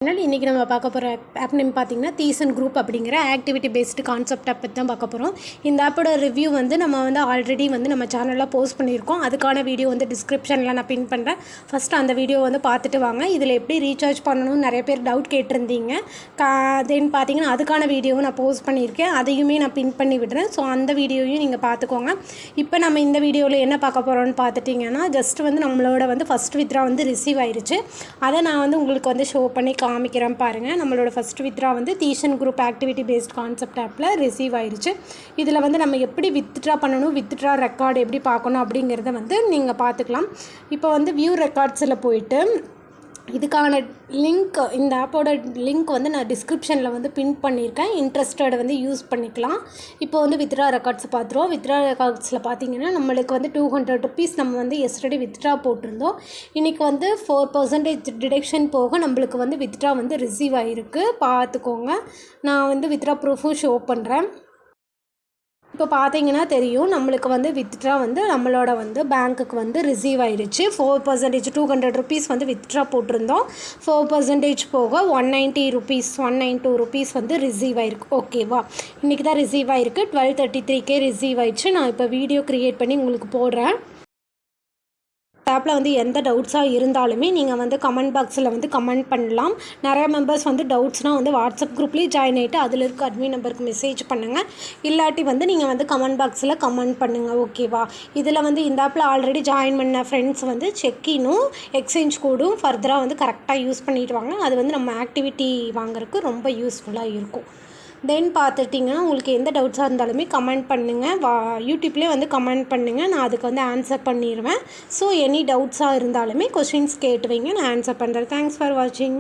இன்றைக்கி நம்ம பார்க்க போகிற ஆப் நேம் பார்த்திங்கன்னா தீசன் குரூப் அப்படிங்கிற ஆக்டிவிட்டி பேஸ்டு கான்செப்ட் ஆப் பற்றி தான் பார்க்க போகிறோம். இந்த ஆப்போட ரிவ்யூ நம்ம ஆல்ரெடி நம்ம சேனலில் போஸ்ட் பண்ணியிருக்கோம். அதுக்கான வீடியோ டிஸ்கிரிப்ஷனில் நான் பின் பண்ணுறேன். ஃபஸ்ட்டு அந்த வீடியோ பார்த்துட்டு வாங்க. இதில் எப்படி ரீசார்ஜ் பண்ணணும்னு நிறைய பேர் டவுட் கேட்டிருந்தீங்க. தென் பார்த்திங்கன்னா அதுக்கான வீடியோவும் நான் போஸ்ட் பண்ணியிருக்கேன். அதையுமே நான் பின் பண்ணி விடுறேன். ஸோ அந்த வீடியோவையும் நீங்கள் பார்த்துக்கோங்க. இப்போ நம்ம இந்த வீடியோவில் என்ன பார்க்க போகிறோம்னு பார்த்துட்டிங்கன்னா ஜஸ்ட் நம்மளோட ஃபஸ்ட் வித்ரா ரிசீவ் ஆயிடுச்சு. அதை நான் உங்களுக்கு ஷோ பண்ணி காமிக்கிறேன் பாருங்கள். நம்மளோட ஃபஸ்ட் வித்ரா தீசன் குரூப் ஆக்டிவிட்டி பேஸ்ட் கான்செப்ட் ஆப்பில் ரிசீவ் ஆயிடுச்சு. இதில் நம்ம எப்படி வித்ட்ரா பண்ணணும், வித்ட்ரா ரெக்கார்டு எப்படி பார்க்கணும் அப்படிங்கிறத நீங்கள் பார்த்துக்கலாம். இப்போ வியூ ரெக்கார்ட்ஸில் போயிட்டு இதுக்கான லிங்க், இந்த ஆப்போட லிங்க் நான் டிஸ்கிரிப்ஷனில் பின் பண்ணியிருக்கேன். இன்ட்ரெஸ்டட் யூஸ் பண்ணிக்கலாம். இப்போ வித்ட்ரா ரெக்கார்ட்ஸ் பார்த்துருவோம். வித்ட்ரா ரெக்கார்ட்ஸில் பார்த்தீங்கன்னா நம்மளுக்கு ₹200 நம்ம எஸ்டர்டே வித்ட்ரா போட்டிருந்தோம். இன்றைக்கி 4% டிடக்ஷன் போக நம்மளுக்கு வித்ட்ரா ரிசீவ் ஆகிருக்கு. பார்த்துக்கோங்க. நான் வித்ட்ரா ப்ரூஃபும் ஷோ பண்ணுறேன். இப்போ பார்த்தீங்கன்னா தெரியும் நம்மளுக்கு வித்ட்ரா நம்மளோட பேங்க்குக்கு ரிசீவ் ஆயிடுச்சு. 4% ₹200 வித்ட்ரா போட்டிருந்தோம். 4% போக ₹192 ரிசீவ் ஆயிருக்கு. ஓகேவா, இன்றைக்கி தான் ரிசீவ் ஆயிருக்கு. 12:33 ரிசீவ் ஆயிடுச்சு. நான் இப்போ வீடியோ க்ரியேட் பண்ணி உங்களுக்கு போடுறேன். ஆப்பில் எந்த டவுட்ஸாக இருந்தாலுமே நீங்கள் கமெண்ட் பாக்ஸில் கமெண்ட் பண்ணலாம். நிறைய மெம்பர்ஸ் டவுட்ஸ்னால் வாட்ஸ்அப் குரூப்லேயே ஜாயின் ஆகிட்டு அதில் இருக்க அட்மின் நம்பருக்கு மெசேஜ் பண்ணுங்கள். இல்லாட்டி நீங்கள் கமெண்ட் பாக்ஸில் கமெண்ட் பண்ணுங்கள். ஓகேவா, இதில் இந்த ஆப்பில் ஆல்ரெடி ஜாயின் பண்ண ஃப்ரெண்ட்ஸ் செக்கினும் எக்ஸ்சேஞ்ச் கோடும் ஃபர்தராக கரெக்டாக யூஸ் பண்ணிட்டு வாங்க. அது நம்ம ஆக்டிவிட்டி வாங்குறதுக்கு ரொம்ப யூஸ்ஃபுல்லாக இருக்கும். தென் பார்த்துட்டிங்கன்னா உங்களுக்கு எந்த டவுட்ஸாக இருந்தாலுமே கமெண்ட் பண்ணுங்கள். யூடியூப்லேயே கமெண்ட் பண்ணுங்கள். நான் அதுக்கு ஆன்சர் பண்ணிடுவேன். ஸோ எனி டவுட்ஸாக இருந்தாலுமே கொஷின்ஸ் கேட்டு வைங்க, நான் ஆன்சர் பண்ணுறேன். தேங்க்ஸ் ஃபார் வாட்சிங்.